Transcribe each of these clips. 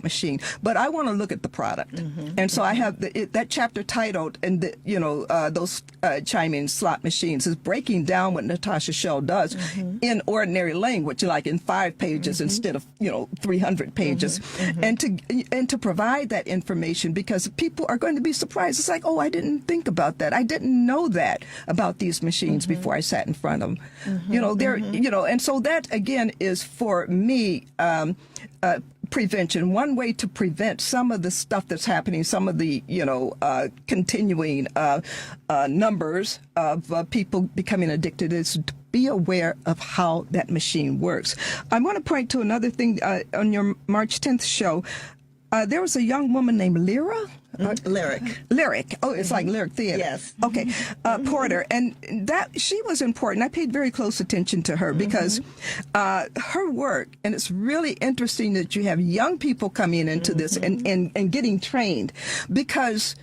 machine, but I want to look at the product. And so I have that chapter titled, and those chiming slot machines is breaking down what Natasha Shell does in ordinary language, like in 5 pages instead of 300 pages, and to provide that information, because people are going to be surprised. It's like, oh, I didn't think about that. I didn't know that about these machines before I sat in front of them. And so that again is for me. Prevention. One way to prevent some of the stuff that's happening, some of the, continuing numbers of people becoming addicted, is to be aware of how that machine works. I want to point to another thing on your March 10th show. There was a young woman named Lyric. Oh, it's like Lyric Theater. Yes. Okay. Porter. And that she was important. I paid very close attention to her because her work, and it's really interesting that you have young people coming into this and getting trained, because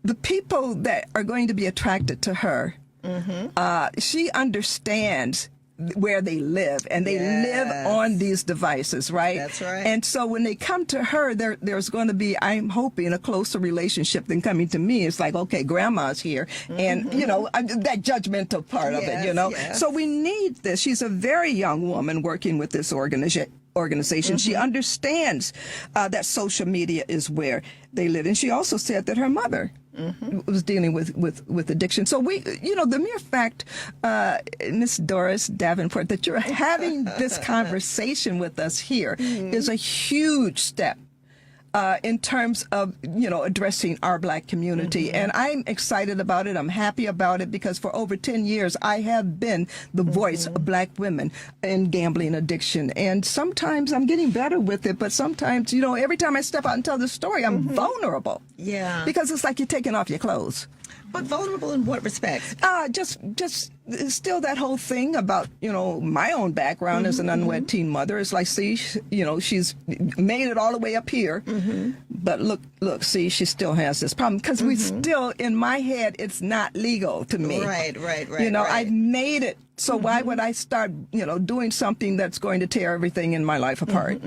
the people that are going to be attracted to her, she understands where they live, and they live on these devices, right? That's right. And so when they come to her, there's going to be, I'm hoping, a closer relationship than coming to me. It's like, okay, grandma's here, and that judgmental part of it, Yes. So we need this. She's a very young woman working with this organization. She understands that social media is where they live, and she also said that her mother was dealing with addiction. So the mere fact, Miss Doris Davenport, that you're having this conversation with us here is a huge step in terms of, addressing our Black community. And I'm excited about it. I'm happy about it, because for over 10 years, I have been the voice of Black women in gambling addiction. And sometimes I'm getting better with it, but sometimes, every time I step out and tell the story, I'm vulnerable. Yeah. Because it's like you're taking off your clothes. But vulnerable in what respect? Just still that whole thing about, my own background as an unwed teen mother. It's like, see, she's made it all the way up here. But look, see, she still has this problem. Because we still, in my head, it's not legal to me. Right. I've made it. So why would I start, doing something that's going to tear everything in my life apart?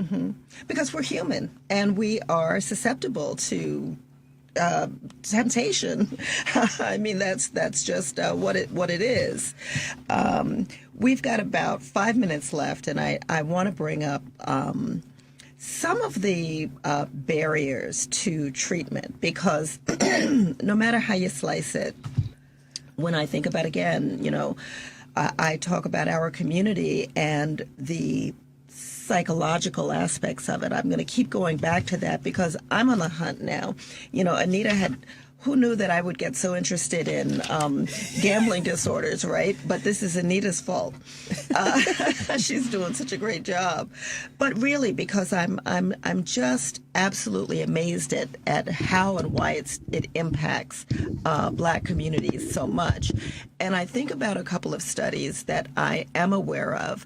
Because we're human, and we are susceptible to temptation. I mean, that's just what it is. We've got about 5 minutes left, and I want to bring up some of the barriers to treatment, because no matter how you slice it, when I think about, again, I talk about our community and the psychological aspects of it. I'm going to keep going back to that, because I'm on the hunt now. Anita who knew that I would get so interested in gambling disorders, right? But this is Anita's fault. She's doing such a great job. But really, because I'm just absolutely amazed at how and why it impacts Black communities so much. And I think about a couple of studies that I am aware of.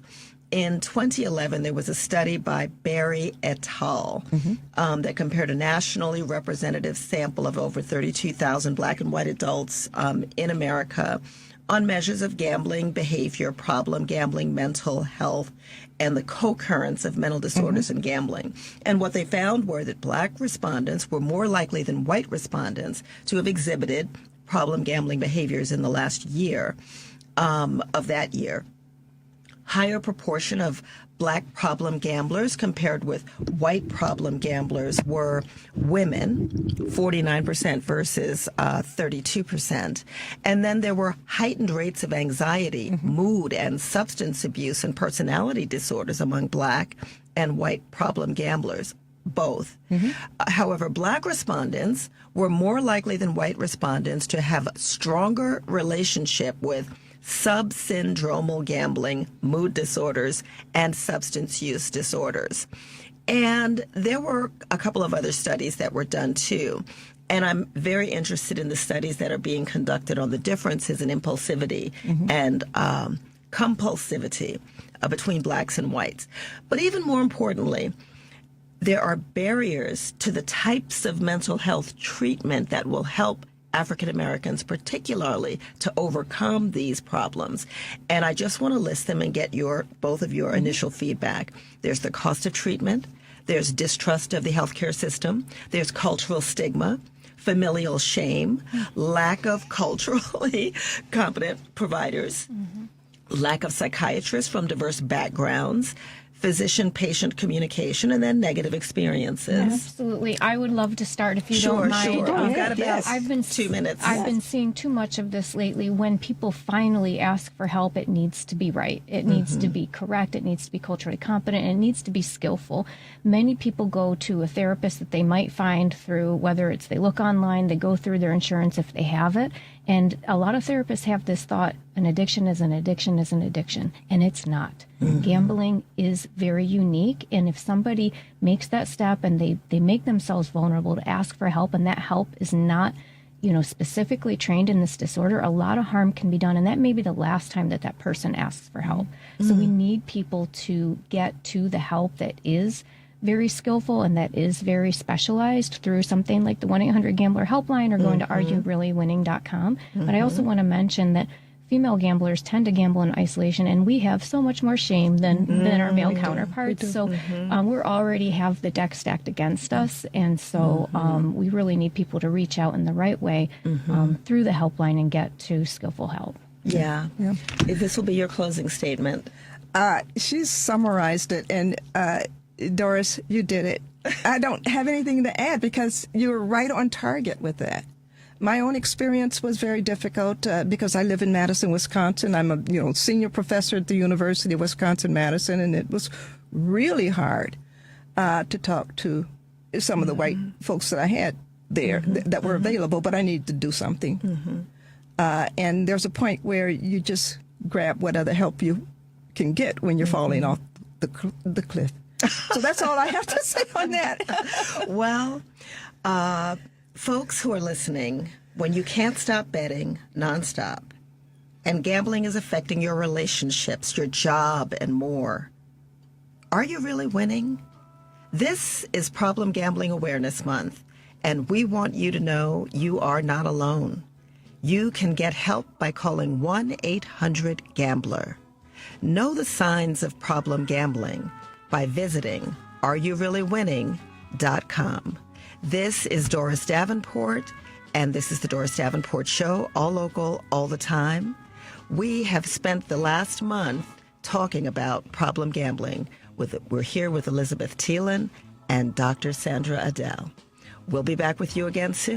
In 2011, there was a study by Berry et al. That compared a nationally representative sample of over 32,000 Black and white adults in America on measures of gambling behavior, problem gambling, mental health, and the co-occurrence of mental disorders and gambling. And what they found were that Black respondents were more likely than white respondents to have exhibited problem gambling behaviors in the last year of that year. Higher proportion of Black problem gamblers compared with white problem gamblers were women, 49% versus 32%. And then there were heightened rates of anxiety, mood, and substance abuse and personality disorders among Black and white problem gamblers, both. However, Black respondents were more likely than white respondents to have a stronger relationship with subsyndromal gambling, mood disorders, and substance use disorders. And there were a couple of other studies that were done too. And I'm very interested in the studies that are being conducted on the differences in impulsivity and compulsivity between Blacks and whites. But even more importantly, there are barriers to the types of mental health treatment that will help African Americans particularly to overcome these problems. And I just want to list them and get both of your initial feedback. There's the cost of treatment, There's distrust of the healthcare system. There's cultural stigma, familial shame, lack of culturally competent providers, lack of psychiatrists from diverse backgrounds, physician-patient communication, and then negative experiences. Absolutely. I would love to start if you don't mind. Sure. We've got about I've been 2 minutes. I've been seeing too much of this lately. When people finally ask for help, it needs to be right. It needs to be correct. It needs to be culturally competent. And it needs to be skillful. Many people go to a therapist that they might find through, whether it's they look online, they go through their insurance if they have it. And a lot of therapists have this thought, an addiction is an addiction is an addiction, and it's not. Gambling is very unique, and if somebody makes that step and they make themselves vulnerable to ask for help, and that help is not, specifically trained in this disorder, a lot of harm can be done, and that may be the last time that that person asks for help. So we need people to get to the help that is very skillful and that is very specialized through something like the 1-800-GAMBLER helpline or going to areyoureallywinning.com. But I also want to mention that female gamblers tend to gamble in isolation, and we have so much more shame than our male counterparts. So we already have the deck stacked against us, and so we really need people to reach out in the right way through the helpline and get to skillful help. Yeah. This will be your closing statement. She's summarized it, and Doris, you did it. I don't have anything to add because you were right on target with that. My own experience was very difficult because I live in Madison, Wisconsin. I'm a senior professor at the University of Wisconsin Madison, and it was really hard to talk to some of the white folks that I had there that were available, but I needed to do something. And there's a point where you just grab what other help you can get when you're falling off the cliff. So that's all I have to say on that. Well, folks who are listening, when you can't stop betting nonstop and gambling is affecting your relationships, your job, and more, are you really winning? This is Problem Gambling Awareness Month, and we want you to know you are not alone. You can get help by calling 1-800-GAMBLER. Know the signs of problem gambling by visiting areyoureallywinning.com. This is Doris Davenport, and this is the Doris Davenport Show, all local, all the time. We have spent the last month talking about problem gambling. We're here with Elizabeth Thielen and Dr. Sandra Adell. We'll be back with you again soon.